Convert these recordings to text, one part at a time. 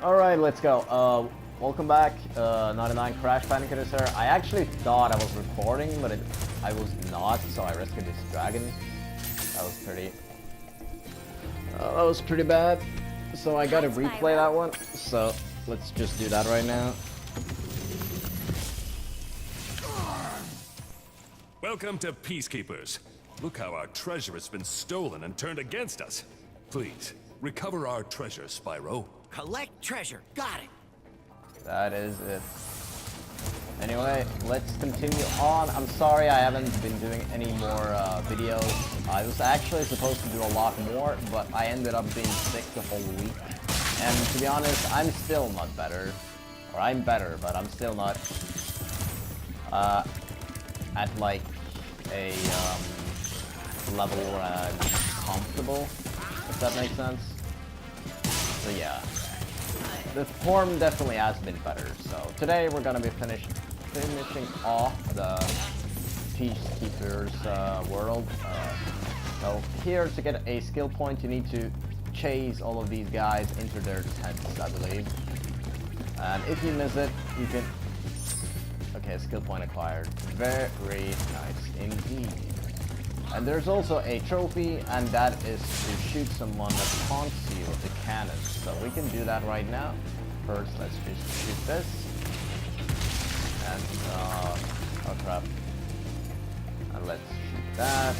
Alright, let's go. Welcome back. 99 Crash Panicator here. I actually thought I was recording, but I was not, so I rescued this dragon. That was pretty bad. So I gotta replay that one. So let's just do that right now. Welcome to Peacekeepers. Look how our treasure has been stolen and turned against us. Please, recover our treasure, Spyro. Collect treasure. Got it. That is it. Anyway, let's continue on. I'm sorry I haven't been doing any more videos. I was actually supposed to do a lot more, but I ended up being sick the whole week. And to be honest, I'm still not better. Or I'm better, but I'm still not at like a level where I'm comfortable, if that makes sense. So yeah. The form definitely has been better, so today we're gonna be finishing off the Peacekeepers world. So here, to get a skill point, you need to chase all of these guys into their tents, I believe. And if you miss it, you can... Okay, skill point acquired. Very nice indeed. And there's also a trophy, and that is to shoot someone that taunts you with the cannon. So we can do that right now. First, let's just shoot this. And, oh crap. And let's shoot that.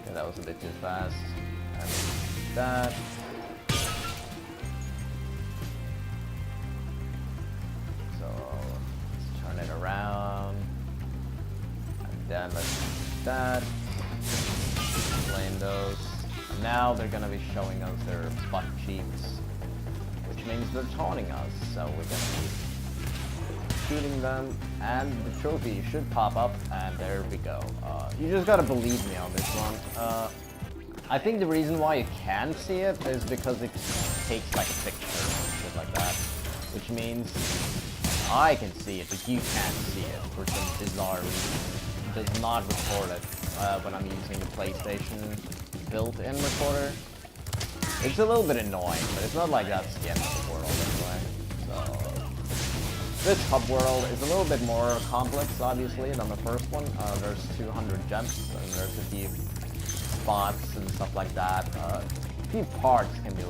Okay, that was a bit too fast. And shoot that. So, let's turn it around. Then let's do that. Flame those. And now they're gonna be showing us their butt cheeks, which means they're taunting us. So we're gonna be shooting them, and the trophy should pop up. And there we go. You just gotta believe me on this one. I think the reason why you can see it is because it takes like a picture and shit like that, which means I can see it, but you can't see it for some bizarre reason. Does not record it when I'm using the PlayStation built-in recorder. It's a little bit annoying, but it's not like that's the end of the world anyway. So this hub world is a little bit more complex, obviously, than the first one. There's 200 gems, and there's a few spots and stuff like that. A few parts can be a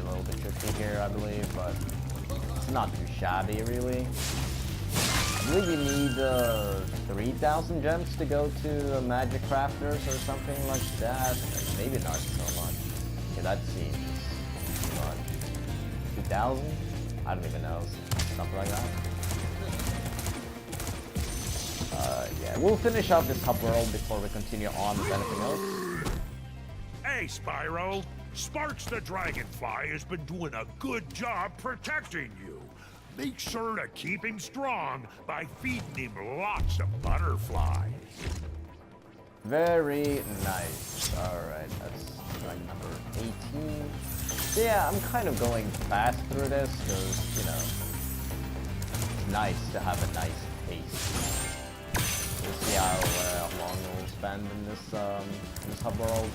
little bit tricky here, I believe, but it's not too shabby, really. I believe you need 3,000 gems to go to Magic Crafters or something like that. Maybe not so much. Okay, that seems too much. 2,000? I don't even know. Something like that. Yeah, we'll finish up this hub world before we continue on with anything else. Hey, Spyro. Sparks the Dragonfly has been doing a good job protecting you. Make sure to keep him strong by feeding him lots of butterflies. Very nice. Alright, that's like number 18. So yeah, I'm kind of going fast through this because, you know, it's nice to have a nice pace. We'll see how long we'll spend in this hub world.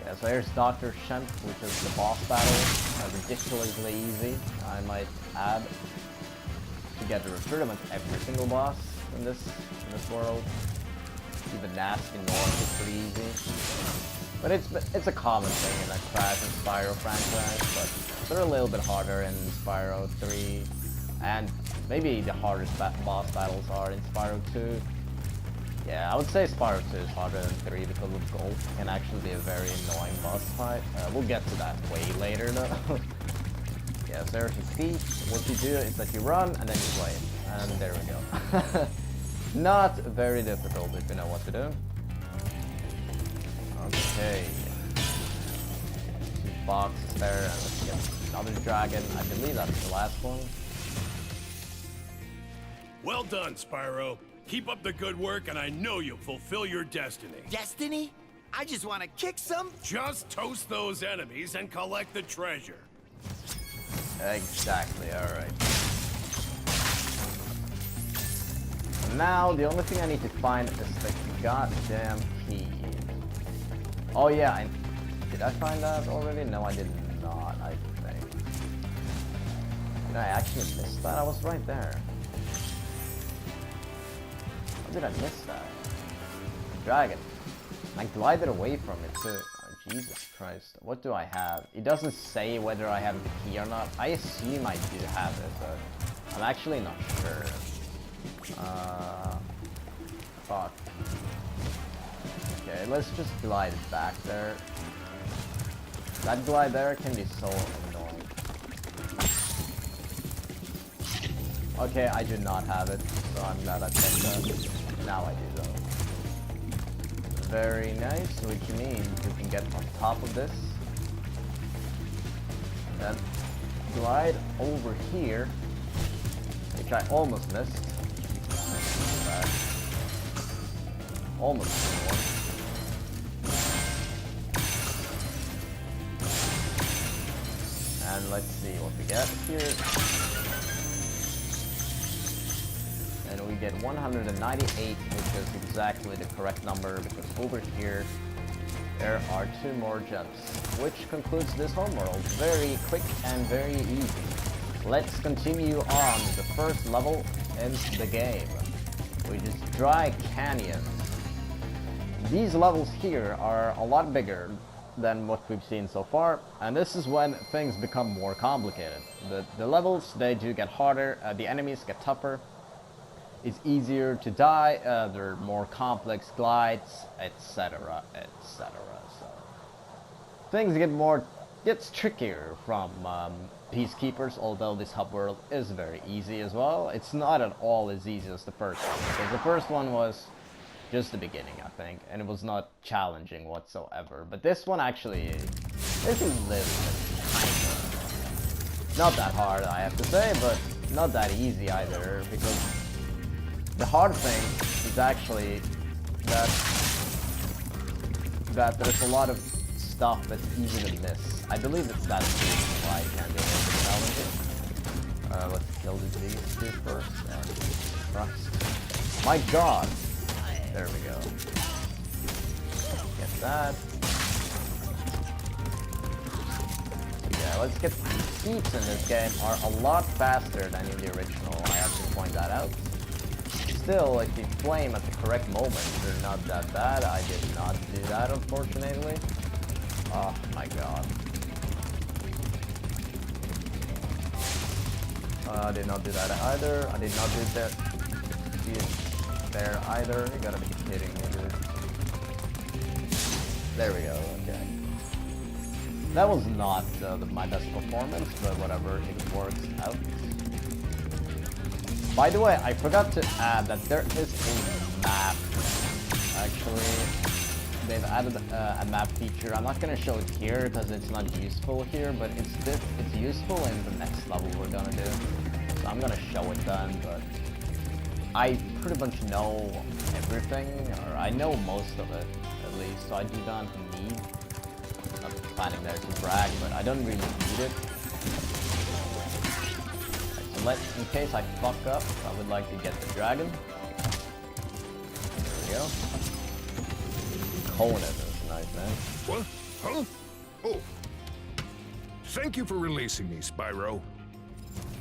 Yeah, so here's Dr. Shemp, which is the boss battle. Ridiculously easy, I might add, to get the recruitment every single boss in this world. Even Nasty North is pretty easy. But it's a common thing in the Crash and Spyro franchise, but they're a little bit harder in Spyro 3, and maybe the hardest boss battles are in Spyro 2. Yeah, I would say Spyro 2 is harder than 3 because of Golf can actually be a very annoying boss fight. We'll get to that way later though. Yeah, so there's a feat. What you do is that you run and then you play it. And there we go. Not very difficult if you know what to do. Okay. 2 boxes there, and let's get another dragon. I believe that's the last one. Well done, Spyro. Keep up the good work, and I know you'll fulfill your destiny. Destiny? I just want to kick some. Just toast those enemies and collect the treasure. Exactly, alright. Now, the only thing I need to find is the goddamn key. Oh yeah, did I find that already? No, I did not, I think. Did I actually miss that? I was right there. How did I miss that? Dragon. I glided away from it too. Oh, Jesus Christ. What do I have? It doesn't say whether I have the key or not. I assume I do have it, but I'm actually not sure. Fuck. Okay, let's just glide it back there. That glide there can be so annoying. Okay, I do not have it, so I'm glad I checked that. Now I do though. Very nice, which means we can get on top of this. Then glide over here, which I almost missed. Almost missed one. And let's see what we get here. And we get 198, which is exactly the correct number, because over here there are 2 more jumps, which concludes this homeworld. Very quick and very easy. Let's continue on the first level in the game, which is Dry Canyon. These levels here are a lot bigger than what we've seen so far, and this is when things become more complicated. The levels, they do get harder, the enemies get tougher, it's easier to die, there are more complex glides, etc, etc. So things gets trickier from Peacekeepers, although this hub world is very easy as well. It's not at all as easy as the first one, because the first one was just the beginning, I think, and it was not challenging whatsoever. But this one actually is a little bit kind of not that hard, I have to say, but not that easy either, because the hard thing is actually that there's a lot of stuff that's easy to miss. I believe that's the reason why I can't do it challenging. Let's kill these two first. Christ. My God. There we go. Get that. Yeah, let's get the feats in this game are a lot faster than in the original. I have to point that out. Still, if you flame at the correct moment, they're not that bad. I did not do that, unfortunately. Oh my God. I did not do that either. I did not do that. There either. You gotta be kidding me, dude. There we go, okay. That was not my best performance, but whatever, it works out. By the way, I forgot to add that there is a map. Actually, they've added a map feature. I'm not gonna show it here because it's not useful here, but it's useful in the next level we're gonna do. So I'm gonna show it then, but I pretty much know everything, or I know most of it, at least, so I do not need, I'm not planning there to brag, but I don't really need it. Right, so in case I fuck up, I would like to get the dragon. There we go. Conan is nice, man. What? Huh? Oh. Thank you for releasing me, Spyro.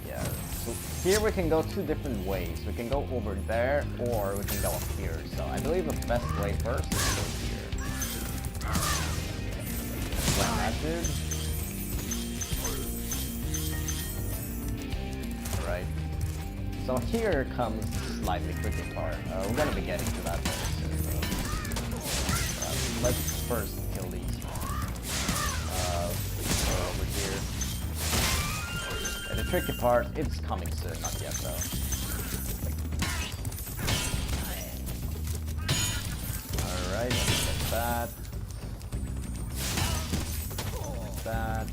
Yeah, so here we can go 2 different ways. We can go over there, or we can go up here. So I believe the best way first is to go here. Like that, dude. Alright. So here comes the slightly tricky part. We're gonna be getting to that very soon. Let's first kill these. Over here. The tricky part, it's coming soon, not yet though. Alright, let's get that. Get that. I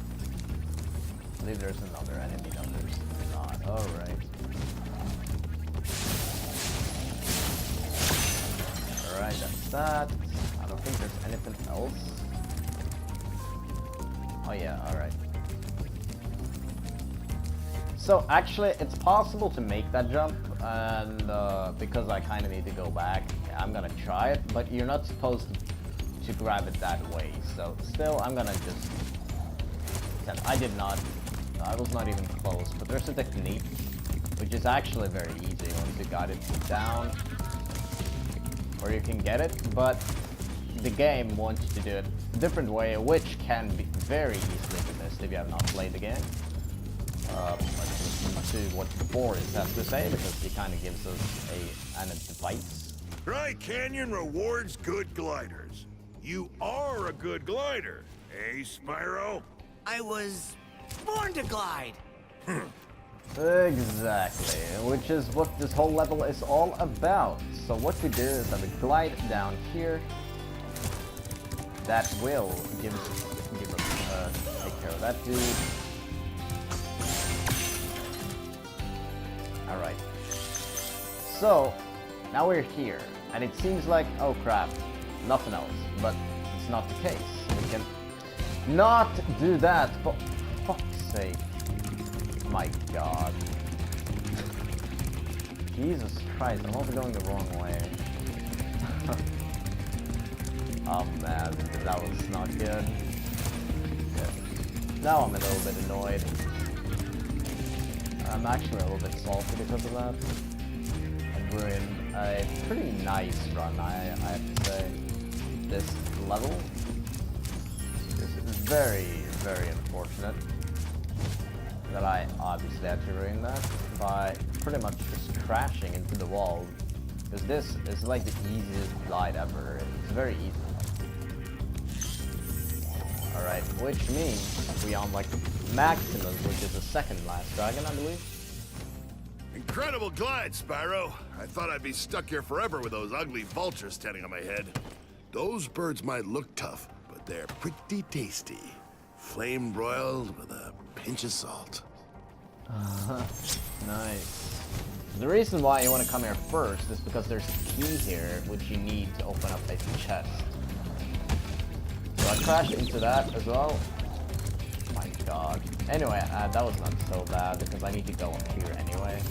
believe there's another enemy, no there's not. Alright. Alright, that's that. I don't think there's anything else. Oh yeah, alright. So actually, it's possible to make that jump, and because I kind of need to go back, I'm gonna try it, but you're not supposed to grab it that way, so still, I'm gonna just attempt. I did not. I was not even close. But there's a technique, which is actually very easy once you got it down. Or you can get it, but the game wants you to do it a different way, which can be very easily missed if you have not played the game. Let's listen to what Boris has to say, because he kind of gives us an advice. Dry Canyon rewards good gliders. You are a good glider, eh, Spyro? I was born to glide. Exactly, which is what this whole level is all about. So what we do is that we glide down here. That will take care of that dude. Alright. So, now we're here, and it seems like, oh crap, nothing else. But it's not the case. We can not do that, for fuck's sake. My god. Jesus Christ, I'm also going the wrong way. Oh man, that was not good. Now I'm a little bit annoyed. I'm actually a little bit salty because of that. I've ruined a pretty nice run, I have to say. This level. This is very, very unfortunate that I obviously had to ruin that by pretty much just crashing into the wall. Because this is like the easiest glide ever. It's very easy. Alright, which means we unlock Maximus, which is the second last dragon, I believe. Incredible glide, Spyro. I thought I'd be stuck here forever with those ugly vultures standing on my head. Those birds might look tough, but they're pretty tasty. Flame broiled with a pinch of salt. Nice. The reason why you want to come here first is because there's a key here which you need to open up a chest. So I crashed into that as well. My god. Anyway, that was not so bad because I need to go up here anyway.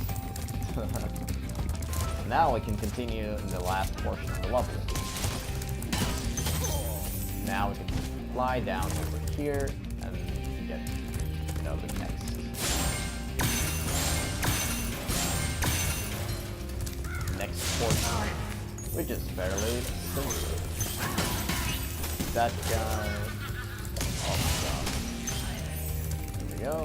Now we can continue in the last portion of the level. Now we can fly down over here and get, you know, the next. Next portion, which is fairly simple. That guy. Oh my god. Here we go.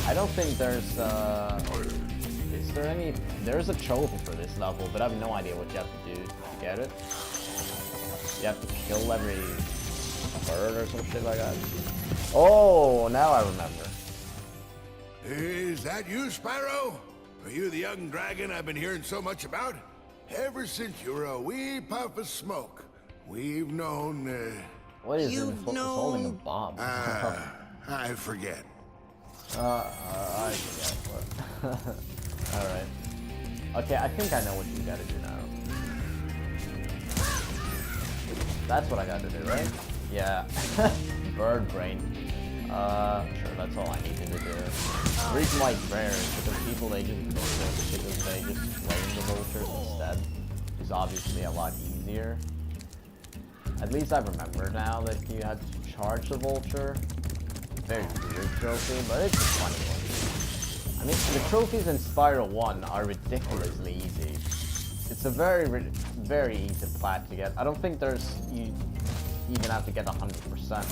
I don't think there's is there any, there's a trophy for this level, but I have no idea what you have to do to get it. You have to kill every bird or some shit like that. Oh, now I remember. Is that you, Spyro? Are you the young dragon I've been hearing so much about? Ever since you were a wee puff of smoke, we've known, What is You've it? It's holding a bomb. I forget. I forget what. Alright. Okay, I think I know what you gotta do now. That's what I gotta do, right? Yeah. Bird brain. Sure, that's all I needed to do. The reason why it's rare is because people, they just do this because they just flame the vultures instead. It's obviously a lot easier. At least I remember now that you had to charge the vulture. Very weird trophy, but it's a funny one. I mean, the trophies in Spyro 1 are ridiculously easy. It's a very easy plat to get. I don't think you even have to get 100%.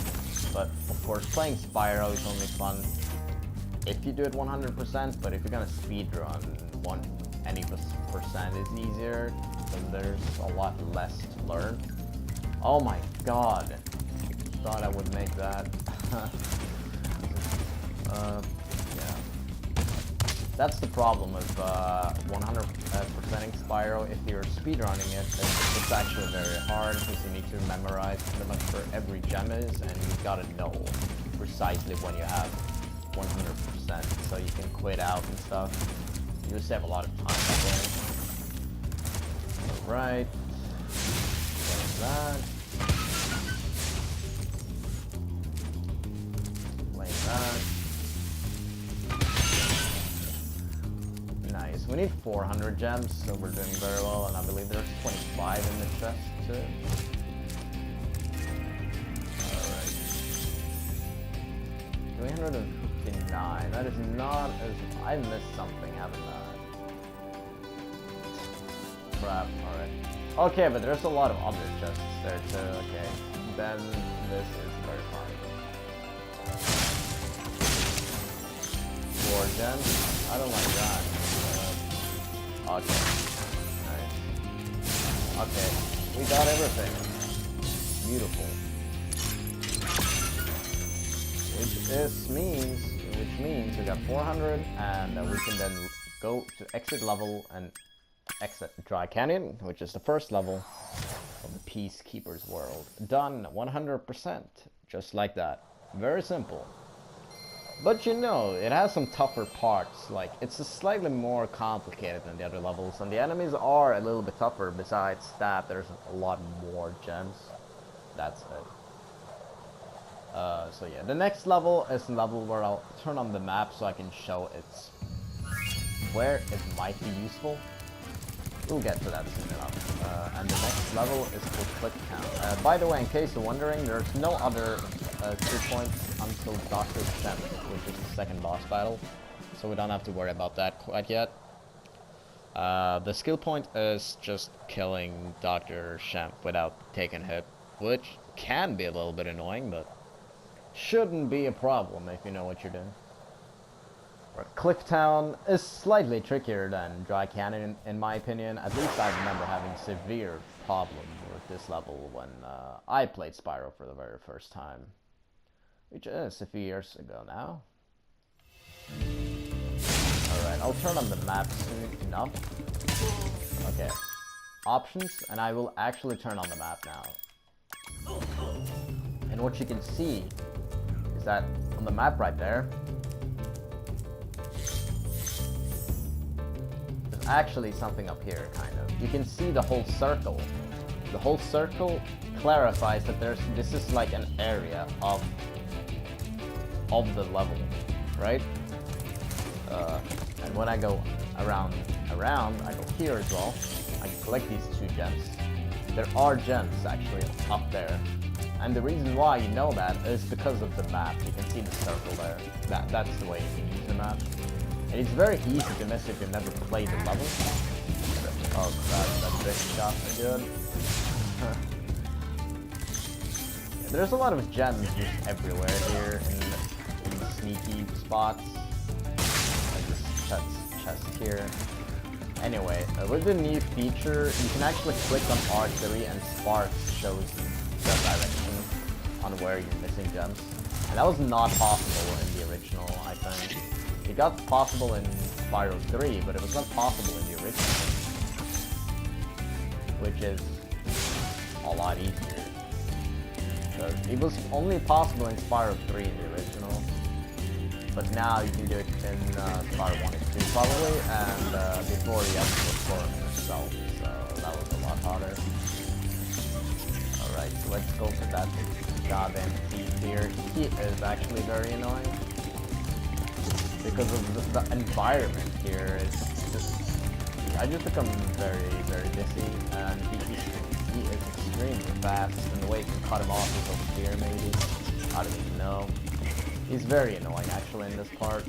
But of course, playing Spyro is only fun if you do it 100%. But if you're gonna speedrun, any percent is easier, because there's a lot less to learn. Oh my god! Thought I would make that. Yeah. That's the problem of 100%ing Spyro. If you're speedrunning it, it's actually very hard because you need to memorize pretty much where every gem is, and you've got to know precisely when you have 100%, so you can quit out and stuff. You just have a lot of time that way. Alright. There's that. Like that. Nice. We need 400 gems, so we're doing very well, and I believe there's 25 in the chest too. 359. That is not as... I missed something, haven't I? Crap, alright. Okay, but there's a lot of other chests there too, okay. Then this is very fun. 4 gems? I don't like that. Okay. Nice. Okay, we got everything. Beautiful. Which means we got 400, and we can then go to exit level and exit Dry Canyon, which is the first level of the Peacekeeper's world. Done 100%, just like that. Very simple. But you know, it has some tougher parts, like it's slightly more complicated than the other levels, and the enemies are a little bit tougher. Besides that, there's a lot more gems. That's it. So yeah, the next level is a level where I'll turn on the map so I can show it's where it might be useful. We'll get to that soon enough. And the next level is called Click Town. By the way, in case you're wondering, there's no other skill points until Dr. Shemp, which is the second boss battle. So we don't have to worry about that quite yet. The skill point is just killing Dr. Shemp without taking a hit, which can be a little bit annoying, but shouldn't be a problem if you know what you're doing. Clifftown is slightly trickier than Dry Canyon in my opinion. At least I remember having severe problem with this level when I played Spyro for the very first time, which is a few years ago now. Alright, I'll turn on the map soon enough. Okay, options, and I will actually turn on the map now. And what you can see is that on the map right there, there's actually something up here, kind of. You can see the whole circle. The whole circle clarifies that this is like an area of the level, right? And when I go around, I go here as well. I can collect these 2 gems. There are gems actually up there. And the reason why you know that is because of the map. You can see the circle there. That's the way you can use the map. And it's very easy to miss if you've never played the level. Oh crap, that big shot is good. There's a lot of gems just everywhere here in sneaky spots. Like this chest here. Anyway, with the new feature, you can actually click on R3 and Sparks shows the direction on where you're missing gems. And that was not possible in the original, I think. It got possible in Spyro 3, but it was not possible in the original. Which is a lot easier. So it was only possible in Spyro 3 in the original. But now you can do it in Spyro 1 and 2 probably, and before you have to look for it yourself, so that was a lot harder. Alright, so let's go for that goddamn thief here. He is actually very annoying. Because of the environment here, it's just... I just become very, very busy, and he is extremely fast, and the way you can cut him off is over here maybe. I don't even know. He's very annoying actually in this part.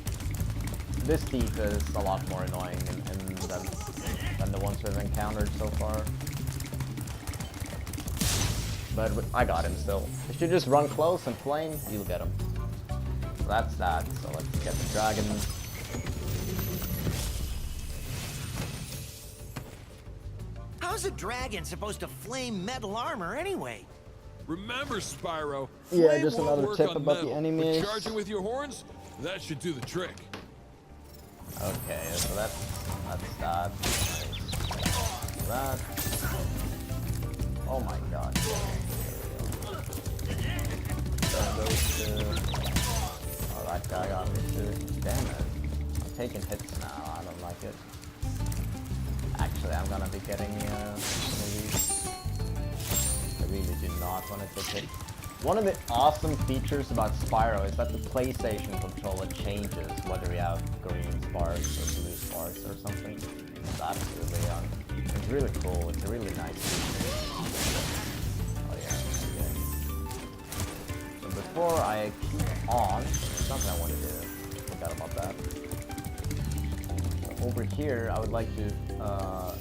This thief is a lot more annoying than the ones we've encountered so far. But I got him still. If you just run close and flame, you'll get him. So that's that. So let's get the dragon. How's a dragon supposed to flame metal armor anyway? Remember, Spyro, Yeah, flame just won't another work tip on about the metal, enemies. but charging with your horns, that should do the trick. Okay, so that's that. Nice. That. Oh my god. Oh, that guy got me too. Damn it. I'm taking hits now. I don't like it. Actually, I'm gonna be getting some of these. I really do not want to take it. One of the awesome features about Spyro is that the PlayStation controller changes whether you have green sparks or blue sparks or something. It's absolutely it's really cool. It's a really nice feature. Oh yeah, okay. So before I keep on, something I want to do. Forgot about that. So over here, I would like to, I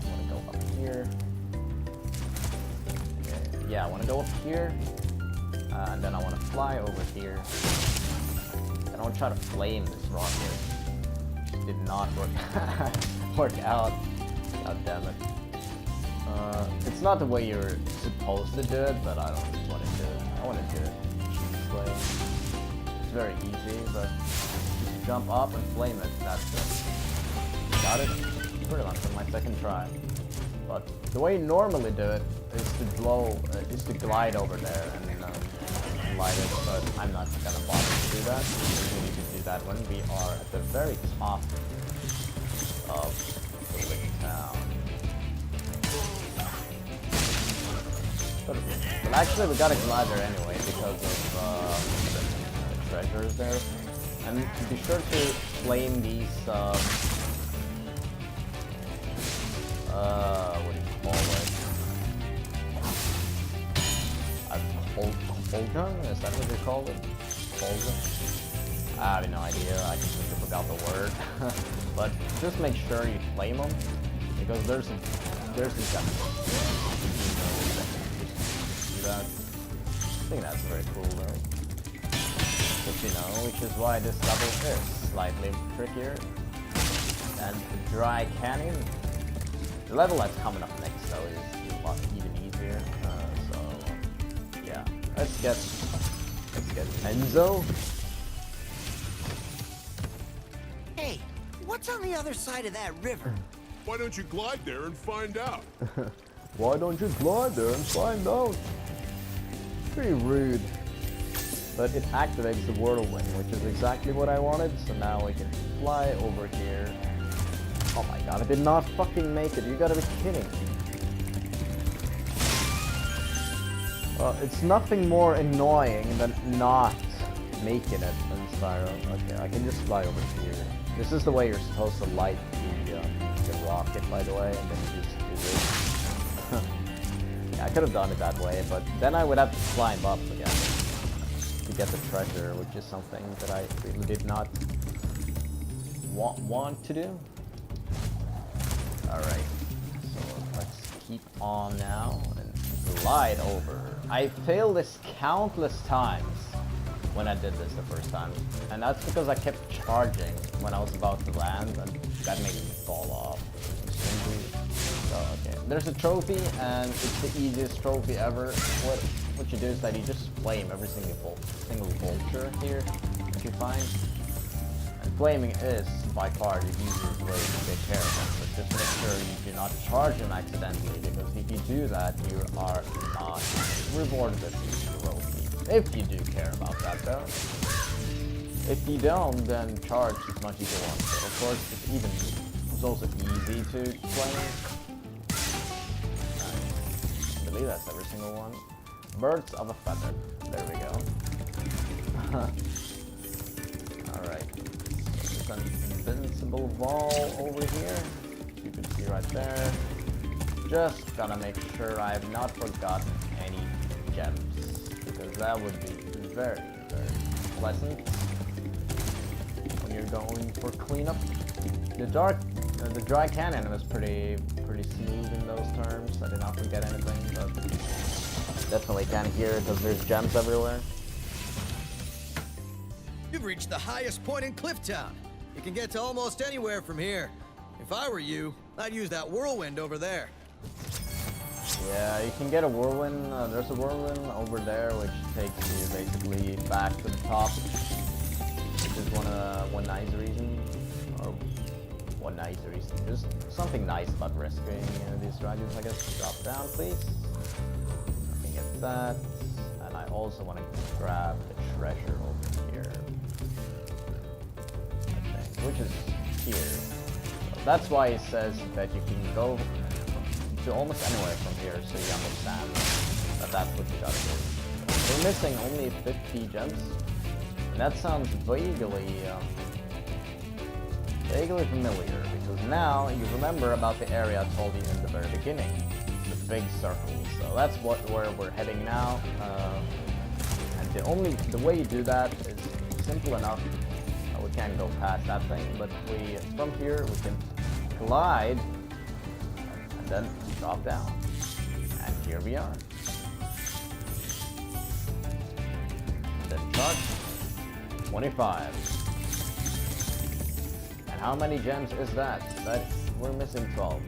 want to go up here. Okay. Yeah, I want to go up here. And then I want to fly over here. And I want to try to flame this rocket. It did not work out. God damn it. It's not the way you're supposed to do it, but I don't want to do it. I want to do it this way. It's very easy, but just jump up and flame it. That's it. Got it? Pretty much on my second try. But the way you normally do it is to glide over there and light it, but I'm not gonna bother to do that. We need to do that when we are at the very top of the big town. But actually we got a glider anyway because of the treasures there. And be sure to flame these what do you call it? Colgan? Is that what they call it? Colgan? I have no idea, I completely forgot the word. But just make sure you flame them, because there's a gun. That. I think that's very cool though. But you know, which is why this level is slightly trickier. And the dry canyon, the level that's coming up next though is a lot even easier. So yeah, let's get Enzo. Hey, what's on the other side of that river? Why don't you glide there and find out? Why don't you glide there and find out? Pretty rude. But it activates the whirlwind, which is exactly what I wanted, so now we can fly over here. Oh my god, I did not fucking make it, you gotta be kidding me. It's nothing more annoying than not making it in Spyro. Okay, I can just fly over here. This is the way you're supposed to light the rocket, by the way, and then you just do this. Yeah, I could have done it that way, but then I would have to climb up again to get the treasure, which is something that I really did not want to do. Alright, so let's keep on now and glide over. I failed this countless times when I did this the first time, and that's because I kept charging when I was about to land, and that made me fall off. So, okay, there's a trophy, and it's the easiest trophy ever. What you do is that you just flame every single vulture here that you find. And flaming is by far the easiest way to take care of them, but just make sure you do not charge them accidentally, because if you do that, you are not rewarded with the trophy. If you do care about that though. If you don't, then charge as much as you want. So of course, it's also easy to flame. I believe that's every single one. Birds of a feather. There we go. Alright. There's an invincible wall over here. You can see right there. Just gotta make sure I have not forgotten any gems, because that would be very, very pleasant when you're going for cleanup. The dry canyon was pretty smooth in those terms. I did not forget anything, but definitely can't hear it because there's gems everywhere. You've reached the highest point in Clifftown. You can get to almost anywhere from here. If I were you, I'd use that whirlwind over there. Yeah, you can get a whirlwind. There's a whirlwind over there, which takes you basically back to the top. Which is one nice reason, or one nice reason. Just something nice about rescuing these dragons, I guess. Drop down, please. Let me get that. And I also want to grab the treasure over here. I think, which is here. So that's why it says that you can go to almost anywhere from here, so you understand that that's what you gotta do. We're missing only 50 gems, and that sounds vaguely familiar, because now you remember about the area I told you in the very beginning, the big circle. So that's where we're heading now, and the way you do that is simple enough. We can't go past that thing, but from here we can glide and then drop down. And here we are. And then charge 25. And how many gems is that? We're missing 12.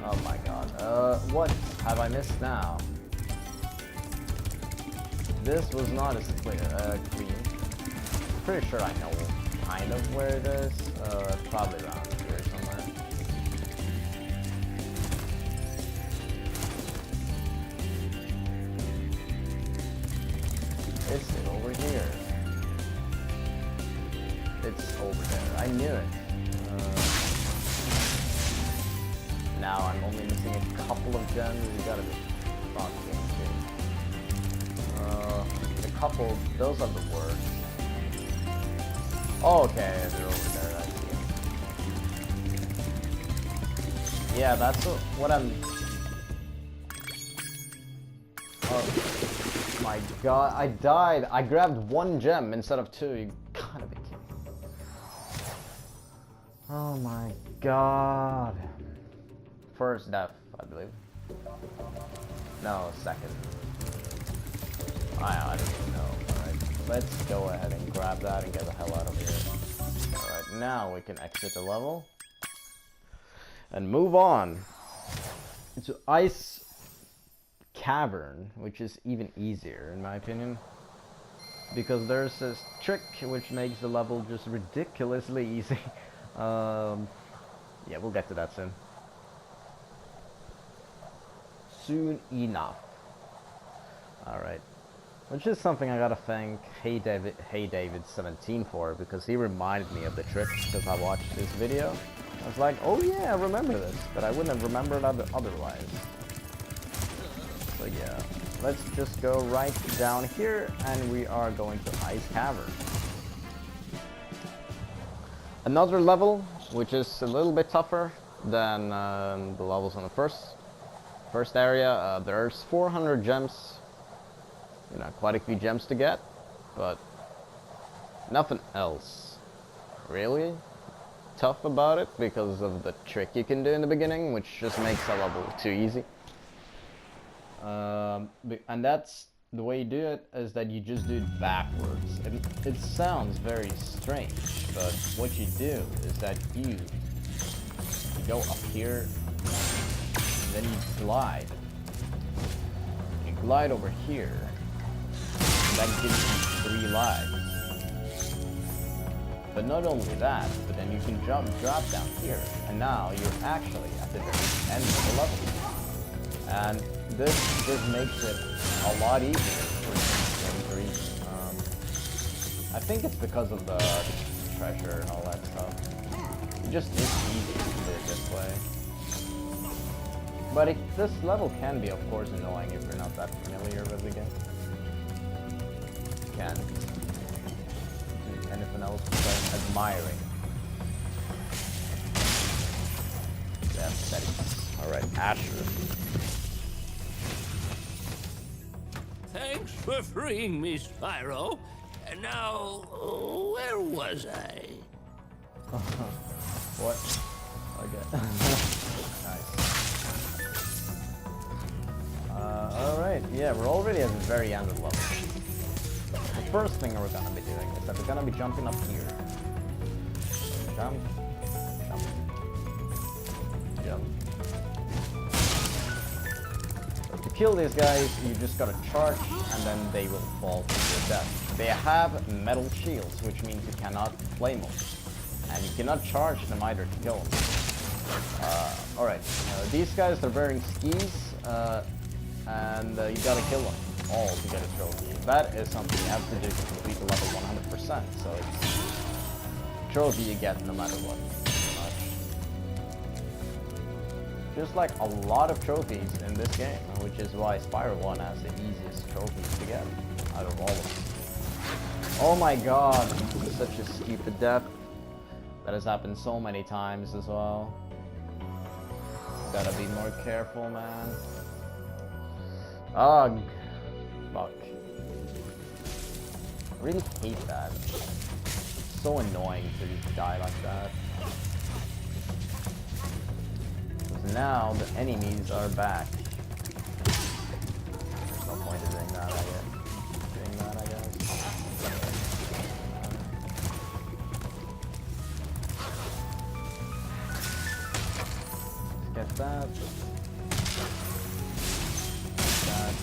Oh my god. What have I missed now? This was not as clear. Green. Pretty sure I know kind of where it is. Probably around here somewhere. It's over here. It's over there. I knew it. Now I'm only missing a couple of gems. You gotta be fucking kidding. The couple, those are the worst. Oh, okay, they're over there. I see. Yeah, that's what I'm. Oh my god, I died. I grabbed one gem instead of two. You gotta be kidding. Oh my god. First death, I believe. No, second. I don't even know. Alright, let's go ahead and grab that and get the hell out of here. Alright, now we can exit the level. And move on to Ice Cavern, which is even easier in my opinion. Because there's this trick which makes the level just ridiculously easy. Yeah, we'll get to that soon. Soon enough. Alright. Which is something I gotta thank Hey David 17 for, because he reminded me of the trick because I watched this video. I was like, oh yeah, I remember this, but I wouldn't have remembered otherwise. So yeah, let's just go right down here and we are going to Ice Cavern. Another level, which is a little bit tougher than the levels on the first area. There's 400 gems, you know, quite a few gems to get, but nothing else really tough about it because of the trick you can do in the beginning, which just makes the level too easy. And that's the way you do it, is that you just do it backwards. It sounds very strange, but what you do is that you go up here, and then you glide. You glide over here. That gives you 3 lives. But not only that, but then you can drop down here, and now you're actually at the very end of the level. And this just makes it a lot easier for Game 3. I think it's because of the treasure and all that stuff. It just is easy to do it this way. But this level can be, of course, annoying if you're not that familiar with the game. Can't do anything else besides admiring. Yeah, steady. Alright, Asher. Thanks for freeing me, Spyro. And now, where was I? What? Okay. Nice. Alright, yeah, we're already at the very end of the level. The first thing we're gonna be doing is that we're gonna be jumping up here. Jump. Jump. Jump. So to kill these guys, you just gotta charge, and then they will fall to your death. They have metal shields, which means you cannot flame them. And you cannot charge them either to kill them. Alright, these guys are wearing skis, and you gotta kill them all to get a trophy. That is something you have to do to complete the level 100%, so it's a trophy you get no matter what, pretty much. Just like a lot of trophies in this game, which is why Spyro 1 has the easiest trophies to get out of all of them. Oh my god, such a stupid death. That has happened so many times as well. Gotta be more careful, man. Ugh. Fuck. really hate that. It's so annoying to just die like that. Because now the enemies are back. There's no point in doing that, I guess. Get that. That.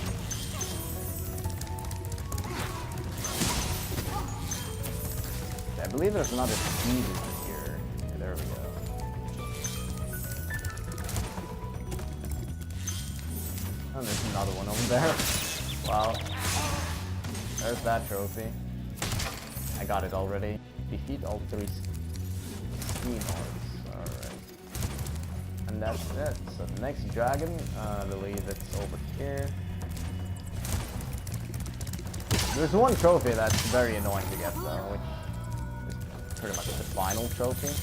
I believe there's another speed here. Yeah, there we go. Oh, there's another one over there. Wow. There's that trophy. I got it already. Defeat all 3 steam orbs. Alright. And that's it. So the next dragon, I believe it's over here. There's one trophy that's very annoying to get though, which is pretty much the final trophy.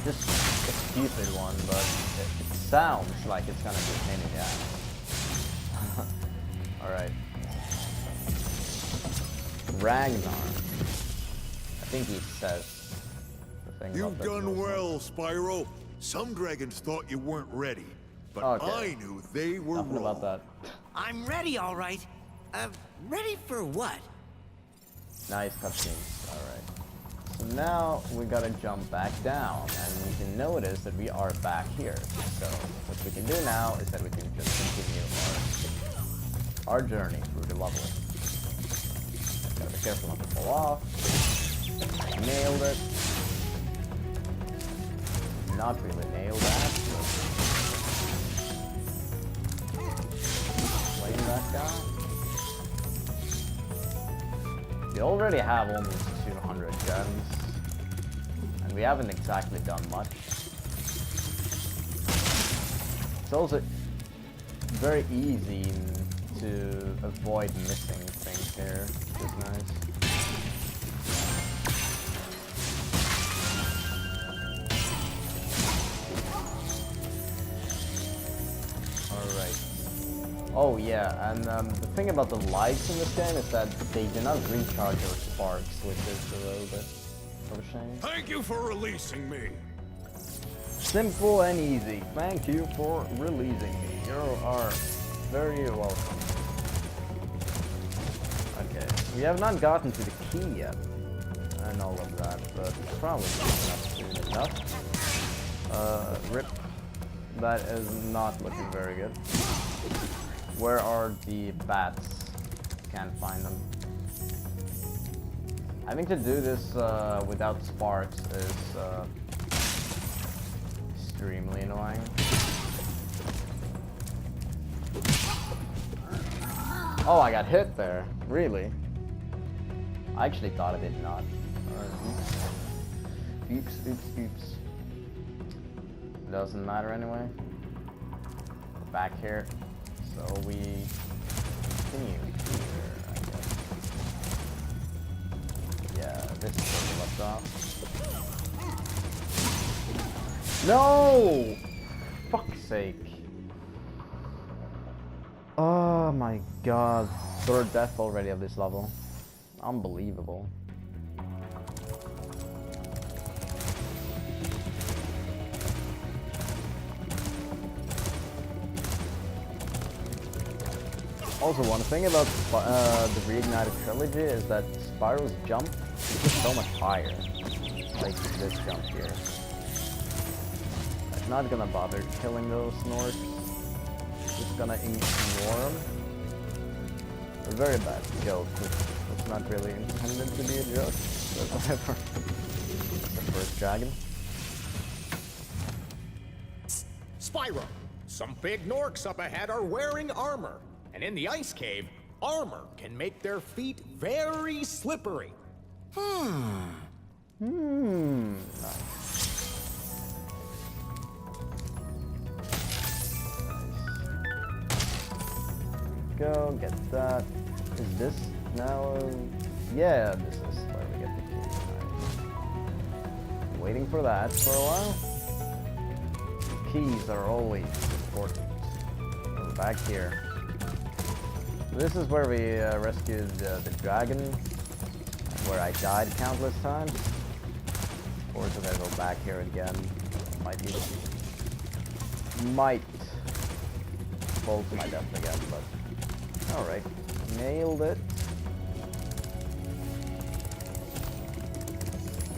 Just a stupid one, but it sounds like it's gonna be a pain in the ass. Alright. Ragnar. I think he says the thing. You've done well, Spyro. Some dragons thought you weren't ready, but I knew they were Nothing wrong. about that. I'm ready, all right. Ready for what? Nice cutscenes. Alright. So now we gotta jump back down, and you can notice that we are back here. So what we can do now is that we can just continue our journey through the level. Gotta be careful not to fall off. Nailed it. Not really nailed that. Slaying that guy. We already have almost 200 gems, and we haven't exactly done much. It's also very easy to avoid missing things here, which is nice. Alright. Oh yeah, and the thing about the lights in this game is that they do not recharge your sparks, which is a little bit of a shame. Thank you for releasing me. Simple and easy. Thank you for releasing me. You are very welcome. Okay, we have not gotten to the key yet, and all of that, but probably not soon enough. Rip. That is not looking very good. Where are the bats? Can't find them. I think to do this without sparks is extremely annoying. Oh, I got hit there. Really? I actually thought I did not. Oops, oops, oops. Doesn't matter anyway. We're back here. So we continue here, I guess. Yeah, this is where we left off. No! Fuck's sake. Oh my god. 3rd death already of this level. Unbelievable. Also, one thing about the Reignited Trilogy is that Spyro's jump is just so much higher. Like this jump here. I'm not gonna bother killing those Nords. Just gonna ignore them. A very bad joke, which was not really intended to be a joke, but whatever. It's the first dragon. Spyro, some big Norks up ahead are wearing armor. And in the ice cave, armor can make their feet very slippery. Nice. Go, get that. Is this now? Yeah, this is where we get the key. Nice. Waiting for that for a while. Keys are always important. We're back here. This is where we rescued the dragon, where I died countless times. Of course, if I go back here again, might fall to my death again, but alright, nailed it.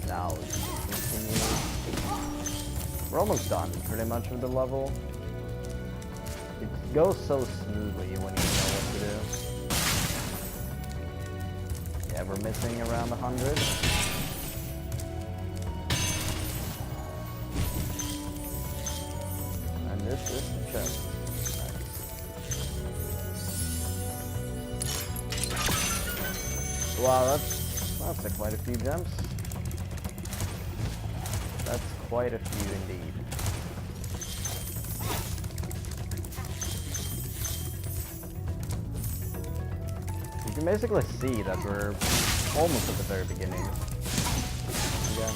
Now, continue. We're almost done, pretty much, with the level. It goes so smoothly when you know what to do. Yeah, we're missing around 100. And this is the chest. Nice. Wow, that's quite a few gems. That's quite a few indeed. You can basically see that we're almost at the very beginning. Again.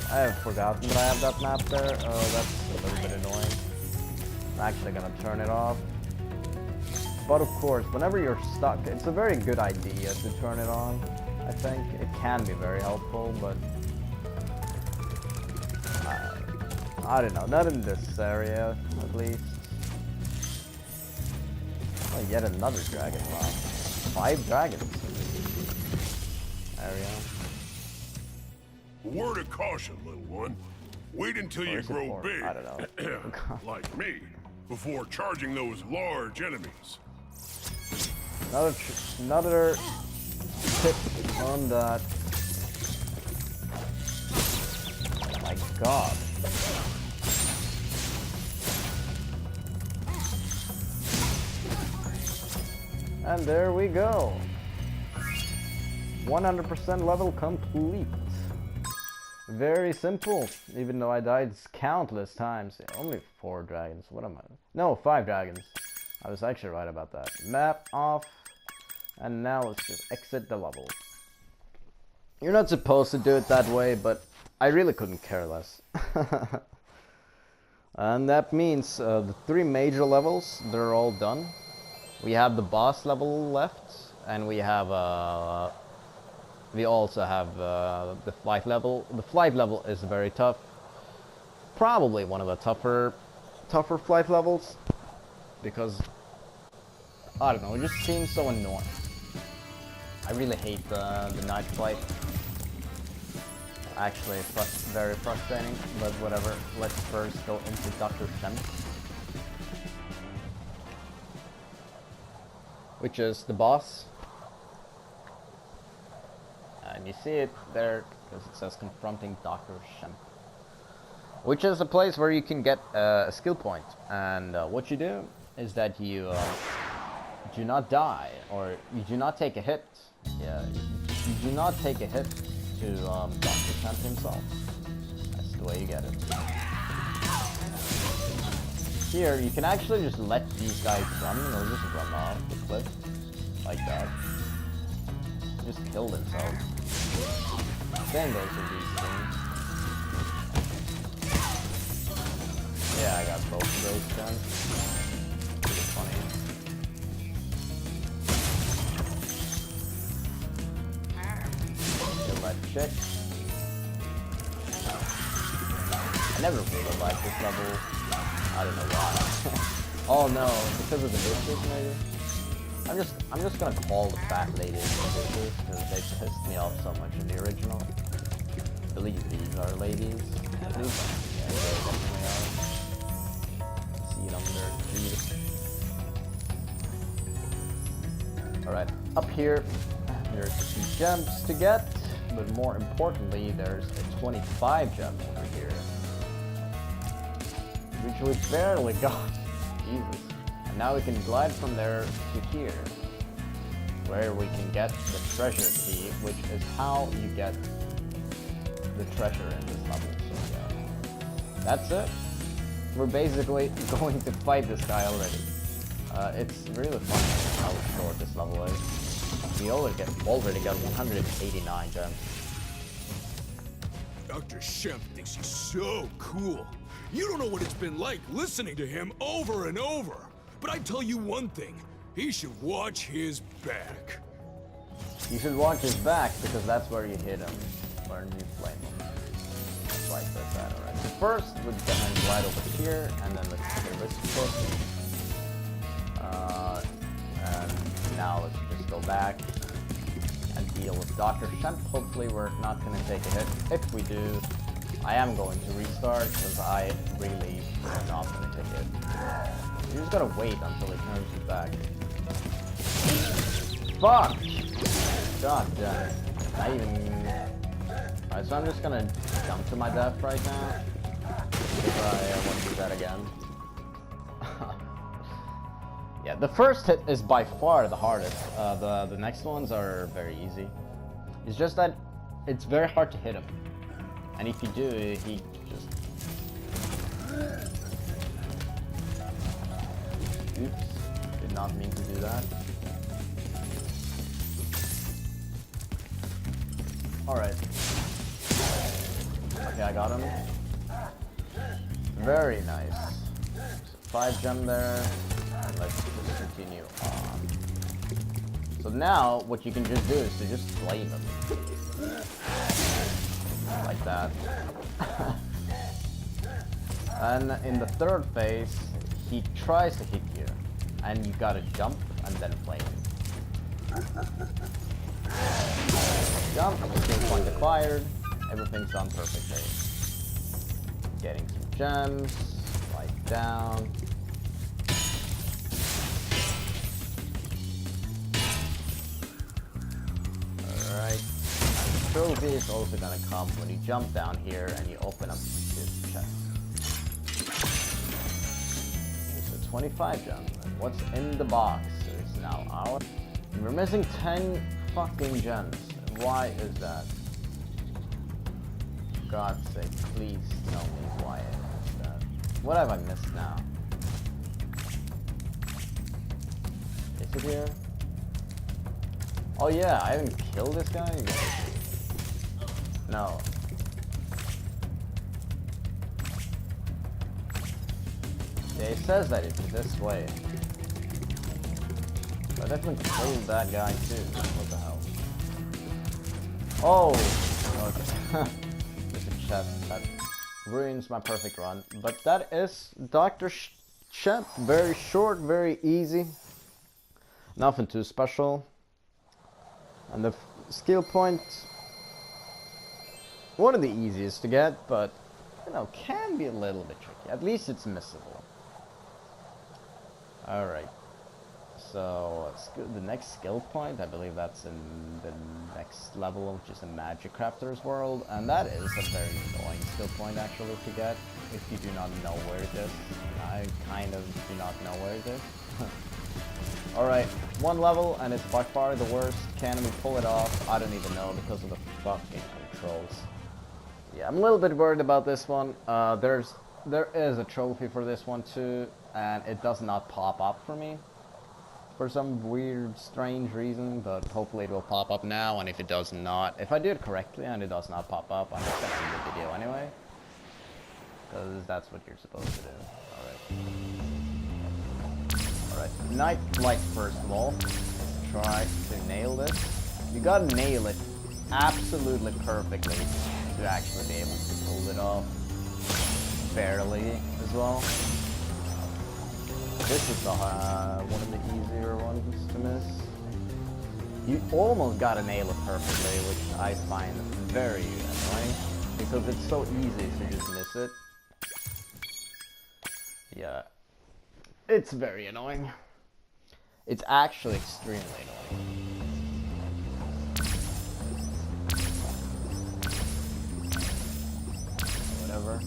I have forgotten that I have that map there. Oh, that's a little bit annoying. I'm actually gonna turn it off. But of course, whenever you're stuck, it's a very good idea to turn it on. I think it can be very helpful, but I don't know, not in this area, at least. Oh, yet another dragon, wow. 5 dragons in this area. Word of caution, little one. Wait until you grow big, I don't know. like me, before charging those large enemies. Another tip on that. Oh my god. And there we go. 100% level complete. Very simple, even though I died countless times. Only 4 dragons. What am I? No, 5 dragons. I was actually right about that. Map off. And now let's just exit the level. You're not supposed to do it that way, but I really couldn't care less. And that means the 3 major levels, they're all done. We have the boss level left, and we have we also have the flight level. The flight level is very tough. Probably one of the tougher flight levels, because I don't know, it just seems so annoying. I really hate the night flight. Actually, it's very frustrating, but whatever. Let's first go into Dr. Shem, which is the boss. And you see it there because it says confronting Dr. Shem, which is a place where you can get a skill point. And what you do is that you do not die, or you do not take a hit. Yeah, you do not take a hit to Dr. Shem himself. That's the way you get it. Here, you can actually just let these guys run, or just run off the cliff, like that. Just kill themselves. Same goes with these things. Yeah, I got both of those guns. Pretty funny. Kill that chick. I never really liked this level. I don't know why. Oh no, because of the bitches maybe? I'm just gonna call the fat ladies bitches because they pissed me off so much in the original. I believe these are ladies. At least, yeah, they definitely are. See them, they're cute. Alright, up here, there's a few gems to get, but more importantly, there's a 25 gems over here, which we barely got. Jesus. And now we can glide from there to here, where we can get the treasure key, which is how you get the treasure in this level. So yeah, that's it. We're basically going to fight this guy already. It's really funny how short this level is. We already got 189 gems. Dr. Shem thinks he's so cool. You don't know what it's been like listening to him over and over. but I tell you one thing. He should watch his back. You should watch his back because that's where you hit him. Where you flame him. Like this, alright. So first, we're gonna glide over here, and then let's do this quick. And now let's just go back and deal with Dr. Shemp. Hopefully we're not gonna take a hit. If we do, I am going to restart because I really am not gonna take it. You just gotta wait until he turns his back. Fuck! God damn it. Not even... Alright, so I'm just gonna jump to my death right now. Because I want to do that again. Yeah, the first hit is by far the hardest. The next ones are very easy. It's just that it's very hard to hit him. And if you do, he just... Oops. Did not mean to do that. Alright. Okay, I got him. Very nice. 5 gem there. And let's just continue on. So now, what you can just do is to just flame him. Like that. And in the third phase, he tries to hit you. And you gotta jump and then flame him. Jump, skill point acquired, everything's done perfectly. Getting some gems, slide down. Alright. Trophy is also gonna come when you jump down here and you open up this chest. Okay, so 25 gems. What's in the box is now ours. We're missing 10 fucking gems. Why is that? For God's sake, please tell me why I missed that. What have I missed now? Is it here? Oh yeah, I haven't killed this guy yet. No. Yeah, it says that it's this way. I definitely killed that guy too. What the hell? Oh! Okay. There's a chest that ruins my perfect run. But that is Dr. Shemp. Very short, very easy. Nothing too special. And the skill point, one of the easiest to get, but you know, can be a little bit tricky. At least it's missable. Alright. So let's go to the next skill point. I believe that's in the next level, which is the Magic Crafter's World, and that is a very annoying skill point actually to get if you do not know where it is. I kind of do not know where it is. Alright, one level, and it's by far the worst. Can we pull it off? I don't even know because of the fucking controls. Yeah, I'm a little bit worried about this one. There is a trophy for this one too, and it does not pop up for me for some weird, strange reason, but hopefully it will pop up now, and if it does not, if I do it correctly and it does not pop up, I'm just gonna end the video anyway, because that's what you're supposed to do. Alright, Night Flight first of all. Let's try to nail this. You gotta nail it absolutely perfectly to actually be able to pull it off fairly as well. This is the, one of the easier ones to miss. You almost gotta nail it perfectly, which I find very annoying, because it's so easy to just miss it. Yeah. It's very annoying. It's actually extremely annoying. Whatever.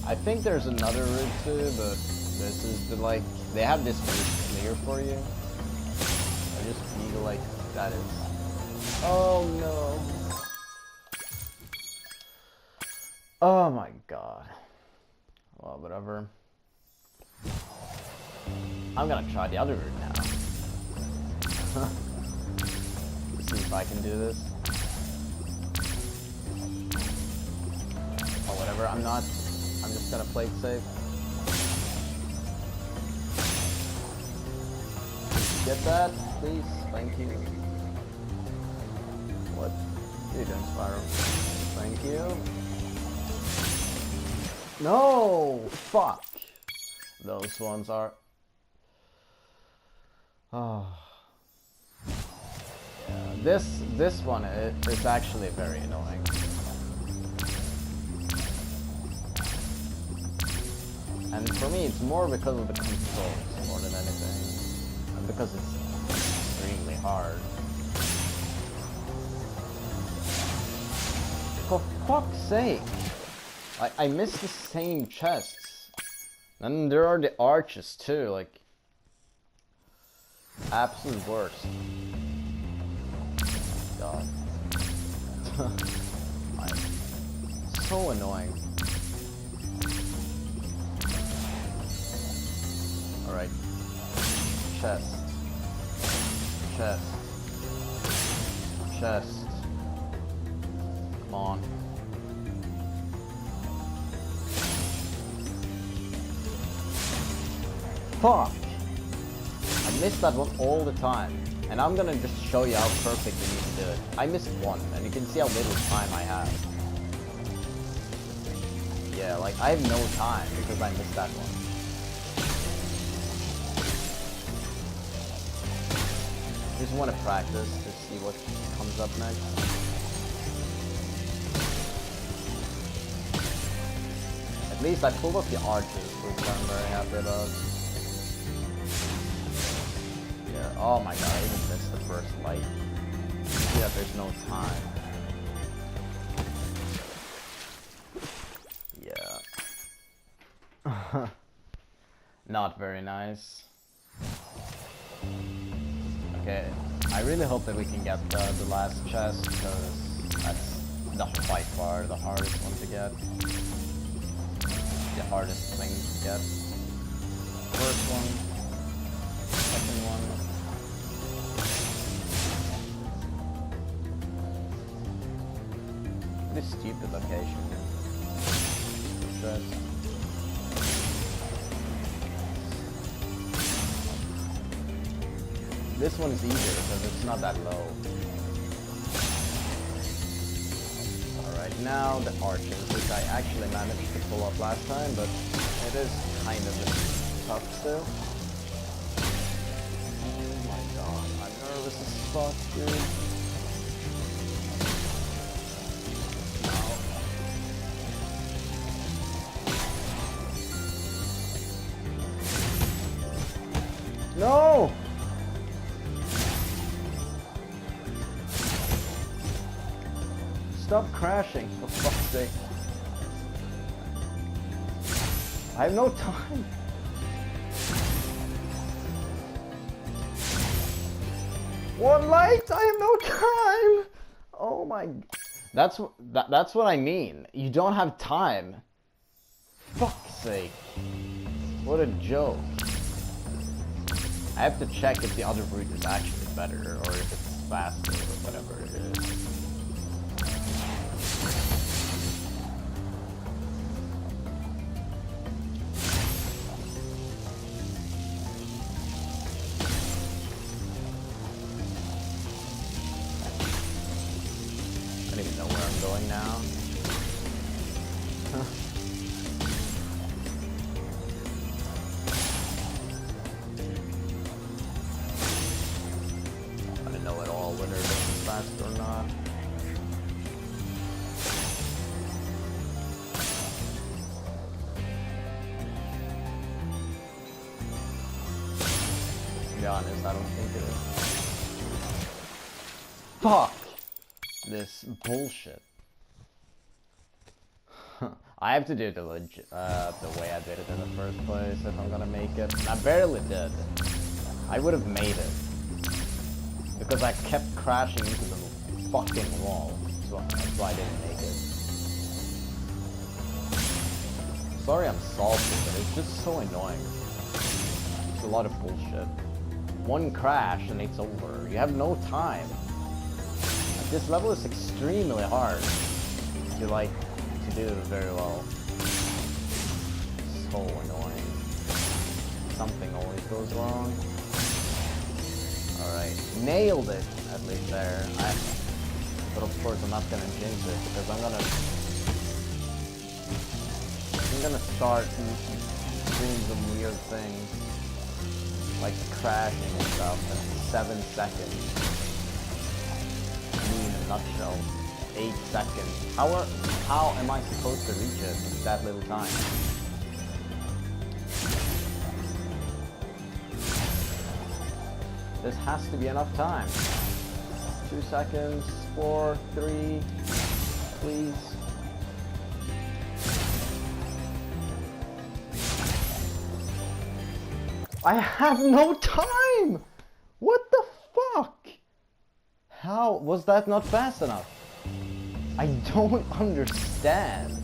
I think there's another route too, but this is the, like, they have this route clear for you. I just feel like that is... Oh no. Oh my god. Well, whatever. I'm gonna try the other route now. Let's see if I can do this. Or whatever, I'm just gonna play it safe. get that, please? Thank you. What are you doing, Spyro? Thank you. No! Fuck! Those ones are... Oh. Yeah, this one is actually very annoying. And for me, it's more because of the controls more than anything, and because it's extremely hard. For fuck's sake! I missed the same chests. And there are the arches too, like... Absolute worst. God. So annoying. Alright. Chest. Chest. Chest. Come on. Fuck! I miss that one all the time. And I'm gonna just show you how perfect you need to do it. I missed one, and you can see how little time I have. Yeah, like, I have no time because I missed that one. Just want to practice to see what comes up next. At least I pulled up the arches, which I'm very happy about. Yeah, oh my god, I even missed the first light. See that there's no time. Yeah. Not very nice. Okay, I really hope that we can get the last chest, because that's by far the hardest one to get. The hardest thing to get. First one, second one. Pretty stupid location. Chest. This one is easier because it's not that low. Alright, now the arches, which I actually managed to pull off last time, but it is kind of tough still. Oh my god, I'm nervous as fuck, dude. No! Stop crashing, for fuck's sake. I have no time. One light, I have no time. Oh my, that's what I mean. You don't have time. Fuck's sake. What a joke. I have to check if the other route is actually better or if it's faster or whatever it is. I don't even know where I'm going now. I don't know at all whether this is fast or not. To be honest, I don't think it is. Fuck! This bullshit. I have to do it the way I did it in the first place if I'm gonna make it. And I barely did. I would have made it. Because I kept crashing into the fucking wall. So that's why I didn't make it. Sorry I'm salty, but it's just so annoying. It's a lot of bullshit. One crash and it's over. You have no time. This level is extremely hard to do very well. So annoying. Something always goes wrong. Alright, nailed it, at least there. But of course I'm not gonna jinx it, because I'm gonna start doing some weird things, like crashing and stuff in 7 seconds. I mean, in a nutshell, 8 seconds. How am I supposed to reach it in that little time? This has to be enough time. 2 seconds, 4, 3, please. I have no time! What the fuck? How was that not fast enough? I don't understand.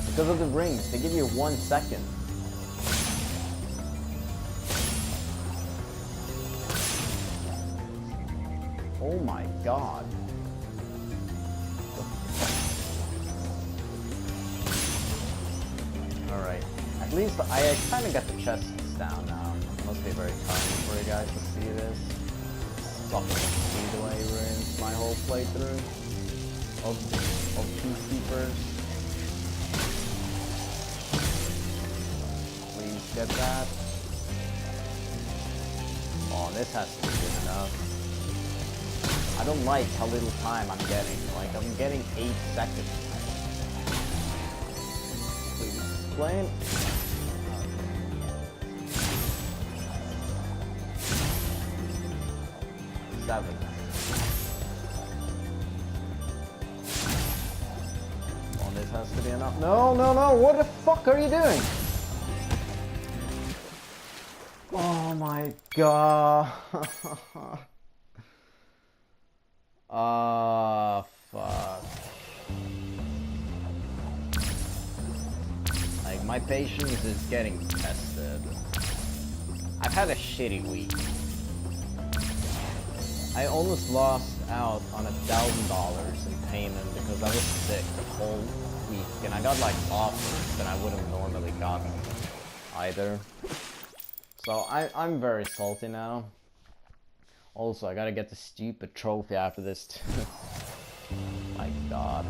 Because of the rings, they give you 1 second. Oh my god. Alright. At least I kind of got the chests down now. It must be very tiny for you guys to see this. Fucking speedway ruins my whole playthrough of Peacekeepers. Please get that. Oh, this has to be good enough. I don't like how little time I'm getting. Like, I'm getting 8 seconds. Please explain. 7. Oh, this has to be enough. No, no, no! What the fuck are you doing? Oh my god. Ah, fuck. Like, my patience is getting tested. I've had a shitty week. I almost lost out on $1,000 in payment because I was sick the whole week, and I got like offers that I wouldn't have normally gotten either. So I'm very salty now. Also, I gotta get the stupid trophy after this too. My god.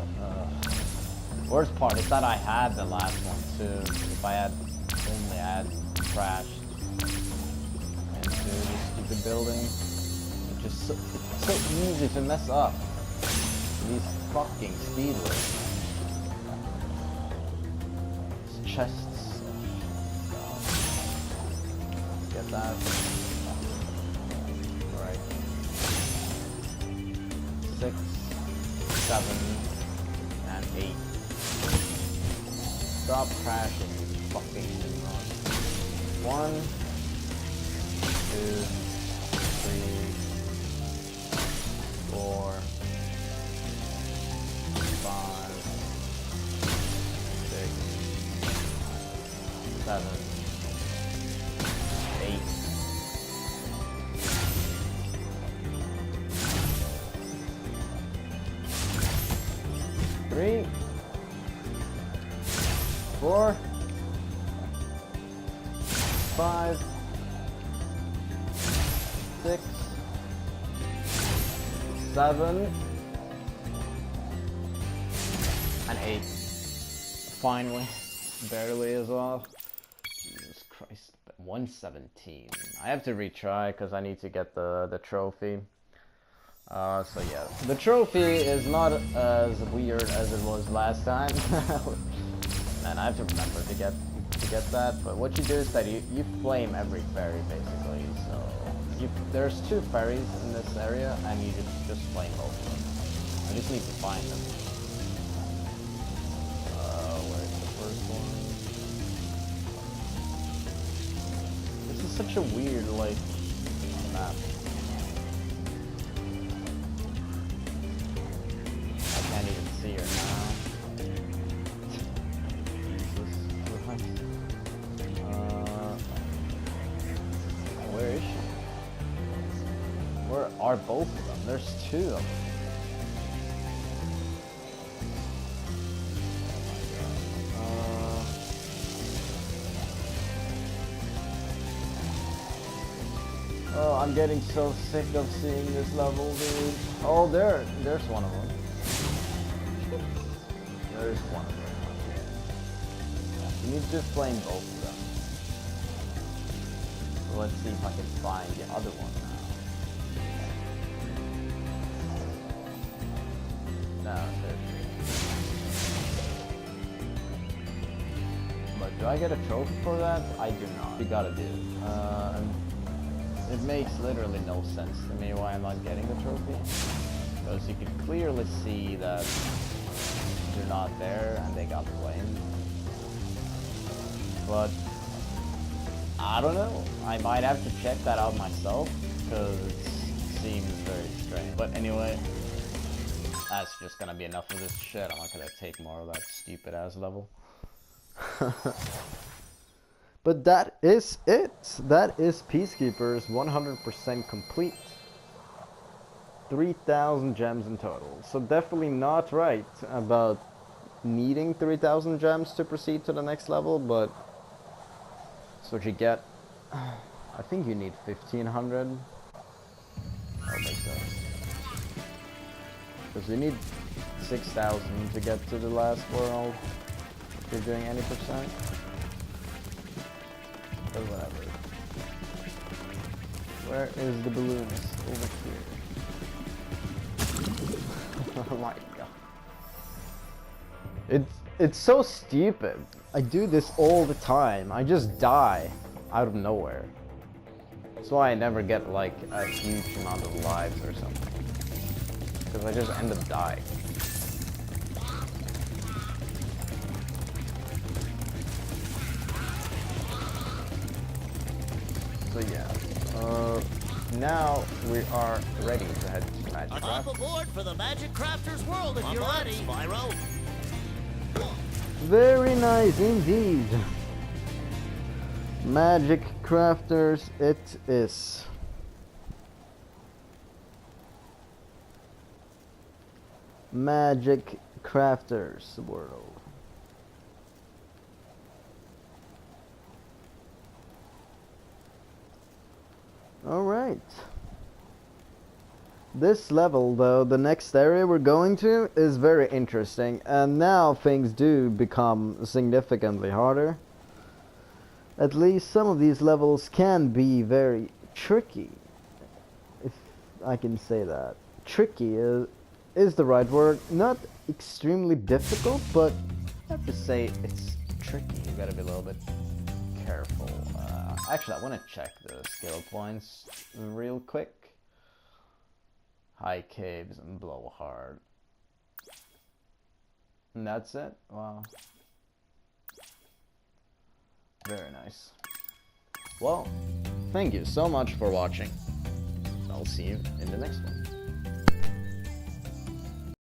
Worst part is that I had the last one too. If I had only had crashed into this stupid building. Which is so easy to mess up. These fucking speedways. These chests. Get that. 6, 7, and 8. Stop crashing, you fucking moron. 1, 2, 3, 4, 5, 6, 7, 8. 3, 4, 5, 6, 7, and 8. Finally, barely as well. Jesus Christ, 117. I have to retry because I need to get the trophy. So yeah, the trophy is not as weird as it was last time. And I have to remember to get that. But what you do is that you flame every fairy basically. So there's 2 fairies in this area, and you just flame both of them. I just need to find them. Where's the first one? This is such a weird like map. Can't even see her now. Where is she? Where are both of them? There's 2 of them. I'm getting so sick of seeing this level, dude. Oh, there's one of them. There's one of them. You need to flame both of them. So let's see if I can find the other one now. No, there's three. But do I get a trophy for that? I do not. You gotta do. It makes literally no sense to me why I'm not getting the trophy. Because you can clearly see that they're not there and they got flamed. But I don't know. I might have to check that out myself because it seems very strange. But anyway, that's just gonna be enough of this shit. I'm not gonna take more of that stupid ass level. But that is it. That is Peacekeepers 100% complete. 3,000 gems in total. So definitely not right about needing 3,000 gems to proceed to the next level, but that's what you get. I think you need 1,500. I'll make that. Because you need 6,000 to get to the last world if you're doing any percent. Or whatever. Where is the balloonist? Over here. Oh my god. It's so stupid. I do this all the time. I just die out of nowhere. That's why I never get like a huge amount of lives or something. Because I just end up dying. So yeah, now we are ready to head to Magic Craft. Hop aboard for the Magic Crafter's world if you're ready, Spyro. Very nice indeed. Magic Crafters it is. Magic Crafters world. Alright. This level though, the next area we're going to, is very interesting, and now things do become significantly harder. At least some of these levels can be very tricky, if I can say that. Tricky is the right word. Not extremely difficult, but I have to say it's tricky. You gotta be a little bit careful. Actually, I want to check the skill points real quick. High caves and blowhard. And that's it? Wow. Very nice. Well, thank you so much for watching. I'll see you in the next one.